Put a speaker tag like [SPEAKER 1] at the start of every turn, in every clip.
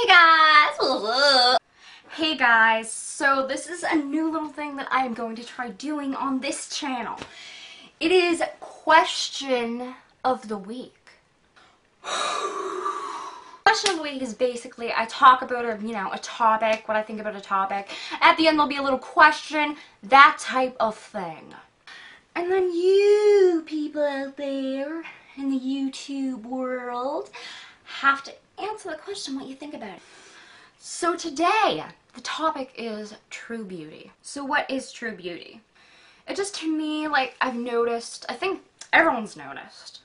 [SPEAKER 1] Hey guys, what's up? Hey guys, so this is a new little thing that I am going to try doing on this channel. It is question of the week. Question of the week is basically I talk about a topic, what I think about a topic. At the end there'll be a little question, that type of thing. And then you people out there in the YouTube world have to answer the question what you think about it. So today, the topic is true beauty. So what is true beauty? It just, to me, like, I've noticed, I think everyone's noticed,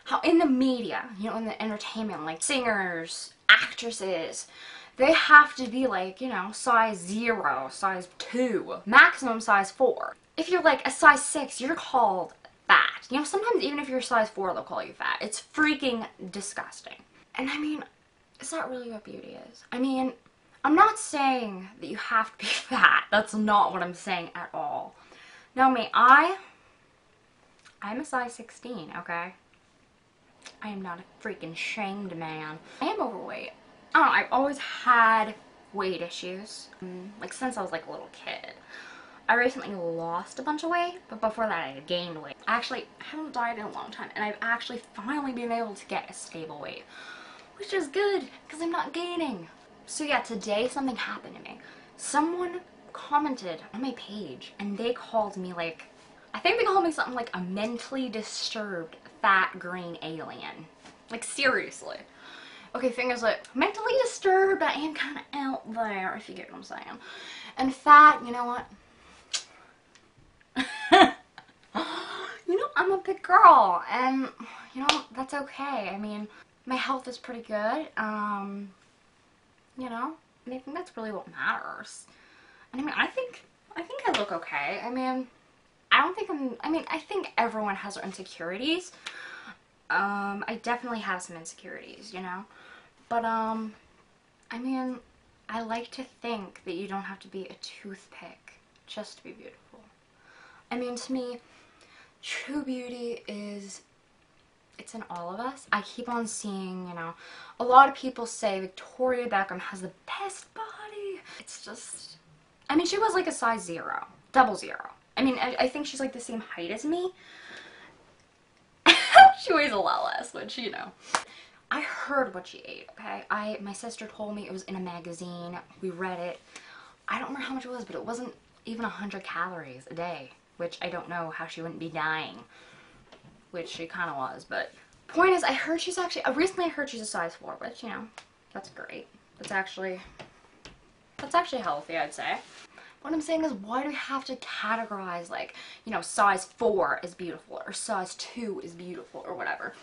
[SPEAKER 1] how in the media, in the entertainment, like singers, actresses, they have to be like, size 0, size 2, maximum size 4. If you're like a size 6, you're called fat. Sometimes even if you're size 4, they'll call you fat. It's freaking disgusting. And I mean, is that really what beauty is? I mean, I'm not saying that you have to be fat. That's not what I'm saying at all. Now me, I'm a size 16, okay? I am not a freaking shamed man. I am overweight. I don't know, I've always had weight issues. Like since I was like a little kid. I recently lost a bunch of weight, but before that I had gained weight. Actually, I haven't dieted in a long time, and I've actually finally been able to get a stable weight. Which is good, because I'm not gaining. So yeah, today something happened to me. Someone commented on my page, and they called me like, I think they called me something like a mentally disturbed fat green alien. Like seriously. Okay, thing is like, mentally disturbed, I am kind of out there, if you get what I'm saying. And fat, you know what? I'm a big girl, and that's okay. I mean, my health is pretty good, and I think that's really what matters. And I mean, I think I look okay. I mean, I think everyone has their insecurities. I definitely have some insecurities, but, I mean, I like to think that you don't have to be a toothpick just to be beautiful. I mean, to me, true beauty it's in all of us. I keep on seeing, a lot of people say Victoria Beckham has the best body. It's just, I mean, she was like a size 0, 00. I mean, I think she's like the same height as me. She weighs a lot less, which, I heard what she ate, okay? My sister told me it was in a magazine. We read it. I don't remember how much it was, but it wasn't even 100 calories a day, which I don't know how she wouldn't be dying. Which she kind of was, but point is, recently I heard she's a size 4, which, that's great. That's actually healthy, I'd say. What I'm saying is, why do we have to categorize, like, size 4 is beautiful, or size 2 is beautiful, or whatever.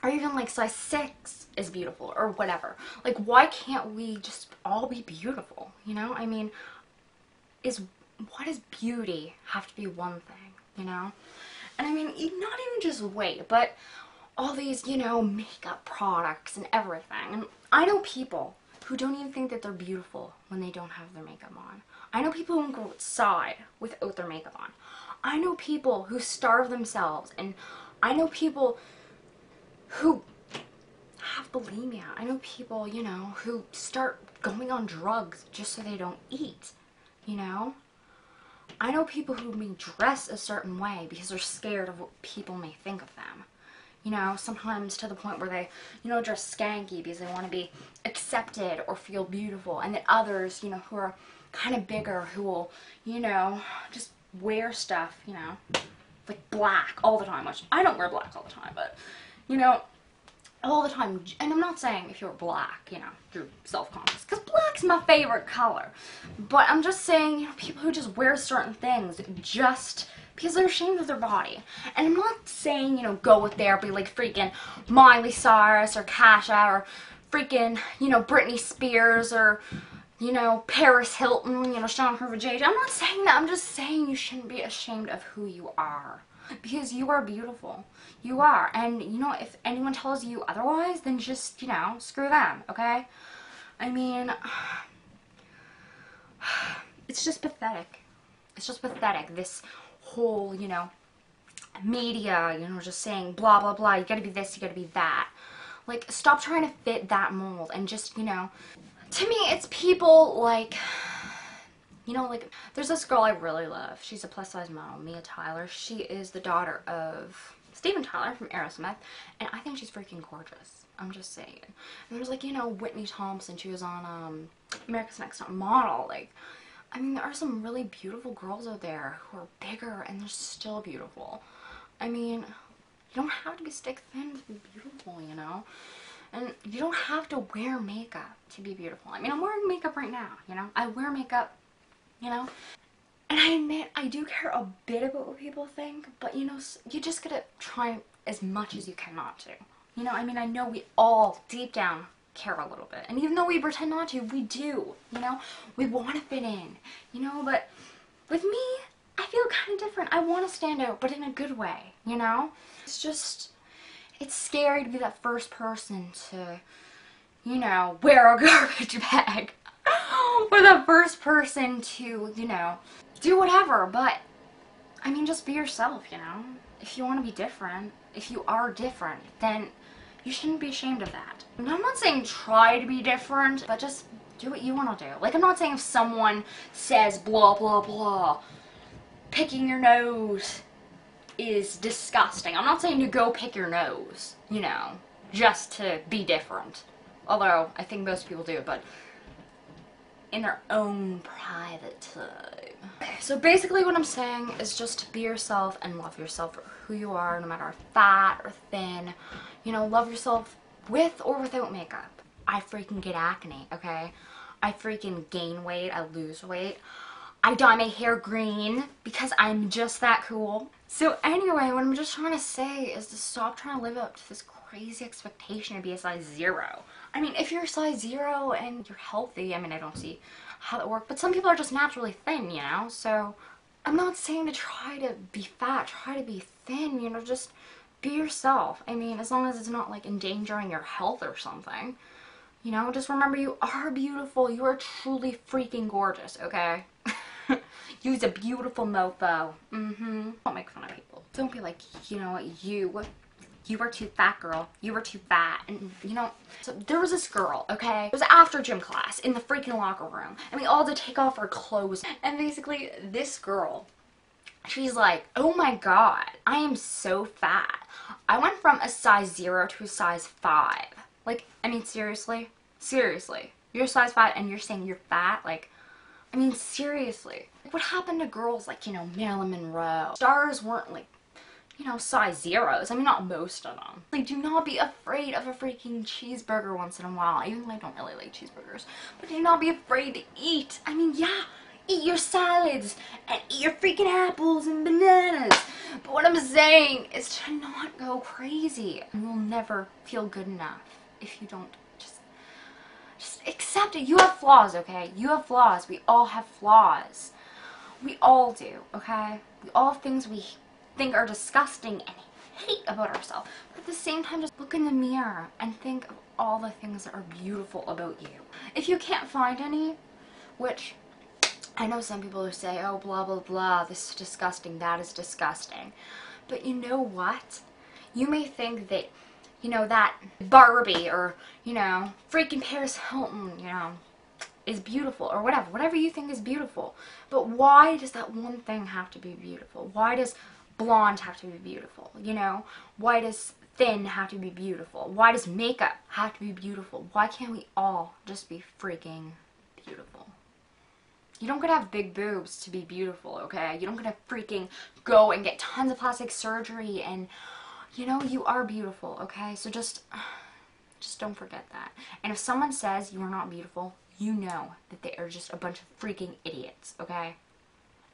[SPEAKER 1] Or even, like, size 6 is beautiful, or whatever. Like, why can't we just all be beautiful, I mean, why does beauty have to be one thing, And I mean, not even just weight, but all these, makeup products and everything. And I know people who don't even think that they're beautiful when they don't have their makeup on. I know people who go outside without their makeup on. I know people who starve themselves, and I know people who have bulimia. I know people, who start going on drugs just so they don't eat, I know people who may dress a certain way because they're scared of what people may think of them. Sometimes to the point where they, dress skanky because they want to be accepted or feel beautiful. And then others, who are kind of bigger, who will, just wear stuff, like black all the time. Which I don't wear black all the time, but, all the time. And I'm not saying if you're black, you're self-conscious, because black's my favorite color. But I'm just saying, people who just wear certain things just because they're ashamed of their body. And I'm not saying, go with therapy like freaking Miley Cyrus or Kasha or freaking, Britney Spears or, Paris Hilton, showing her vajayjay. I'm not saying that. I'm just saying you shouldn't be ashamed of who you are. Because you are beautiful. You are. And, if anyone tells you otherwise, then just, screw them, okay? I mean, it's just pathetic. It's just pathetic. This whole, media, just saying blah, blah, blah. You gotta be this, you gotta be that. Like, stop trying to fit that mold and just, To me, it's people like, you know, like, there's this girl I really love. She's a plus-size model, Mia Tyler. She is the daughter of Steven Tyler from Aerosmith, and I think she's freaking gorgeous. I'm just saying. And there's, like, you know, Whitney Thompson. She was on America's Next Top Model. Like, I mean, there are some really beautiful girls out there who are bigger, and they're still beautiful. I mean, you don't have to be stick thin to be beautiful, you know? And you don't have to wear makeup to be beautiful. I mean, I'm wearing makeup right now, you know? I wear makeup, you know? And I admit, I do care a bit about what people think, but, you know, you just gotta try as much as you can not to. You know, I mean, I know we all, deep down, care a little bit. And even though we pretend not to, we do, you know? We want to fit in, you know? But with me, I feel kind of different. I want to stand out, but in a good way, you know? It's just, it's scary to be that first person to, you know, wear a garbage bag. Or the first person to, you know, do whatever. But, I mean, just be yourself, you know? If you want to be different, if you are different, then you shouldn't be ashamed of that. And I'm not saying try to be different, but just do what you want to do. Like, I'm not saying if someone says blah, blah, blah, picking your nose is disgusting. I'm not saying to go pick your nose, you know, just to be different. Although, I think most people do, but in their own private time. So basically what I'm saying is just be yourself and love yourself for who you are, no matter fat or thin. You know, love yourself with or without makeup. I freaking get acne, okay? I freaking gain weight, I lose weight. I dye my hair green because I'm just that cool. So anyway, what I'm just trying to say is to stop trying to live up to this crazy expectation to be a size 0. I mean, if you're a size 0 and you're healthy, I mean, I don't see how that works, but some people are just naturally thin, you know? So I'm not saying to try to be fat, try to be thin, you know, just be yourself. I mean, as long as it's not like endangering your health or something. You know, just remember you are beautiful. You are truly freaking gorgeous, okay? Use a beautiful mofo. Don't make fun of people. Don't be like, you know what, you were too fat, girl. You were too fat. And, you know, so there was this girl, okay? It was after gym class in the freaking locker room. And we all had to take off our clothes. And basically, this girl, she's like, oh my god, I am so fat. I went from a size 0 to a size 5. Like, I mean, seriously? Seriously. You're a size 5 and you're saying you're fat? Like, I mean, seriously. Like, what happened to girls like, you know, Marilyn Monroe? Stars weren't like, you know, size 0s. I mean, not most of them. Like, do not be afraid of a freaking cheeseburger once in a while. Even though I don't really like cheeseburgers. But do not be afraid to eat. I mean, yeah, eat your salads and eat your freaking apples and bananas. But what I'm saying is to not go crazy. You'll never feel good enough if you don't just accept it. You have flaws, okay? You have flaws. We all have flaws. We all do, okay? We all have things we think are disgusting and hate about ourselves. But at the same time, just look in the mirror and think of all the things that are beautiful about you. If you can't find any, which I know some people who say, oh, blah, blah, blah, this is disgusting, that is disgusting. But you know what? You may think that, you know, that Barbie or, you know, freaking Paris Hilton, you know, is beautiful or whatever you think is beautiful. But why does that one thing have to be beautiful? Why does blonde have to be beautiful? You know, why does thin have to be beautiful? Why does makeup have to be beautiful? Why can't we all just be freaking beautiful? You don't gotta have big boobs to be beautiful, okay? You don't gotta freaking go and get tons of plastic surgery and, you know, you are beautiful, okay? So just don't forget that. And if someone says you are not beautiful, you know that they are just a bunch of freaking idiots, okay?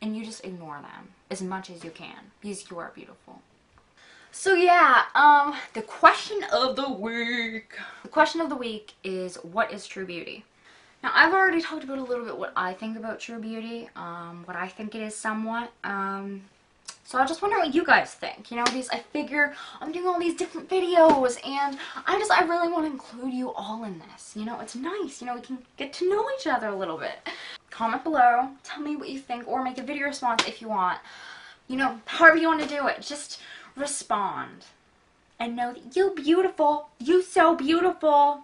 [SPEAKER 1] And you just ignore them as much as you can because you are beautiful. So yeah, the question of the week. The question of the week is, what is true beauty? Now, I've already talked about a little bit what I think about true beauty, what I think it is somewhat. So I just wonder what you guys think. You know, I figure I'm doing all these different videos, and I really want to include you all in this. You know, it's nice. You know, we can get to know each other a little bit. Comment below, tell me what you think, or make a video response if you want. You know, however you want to do it, just respond. And know that you're beautiful. You're so beautiful.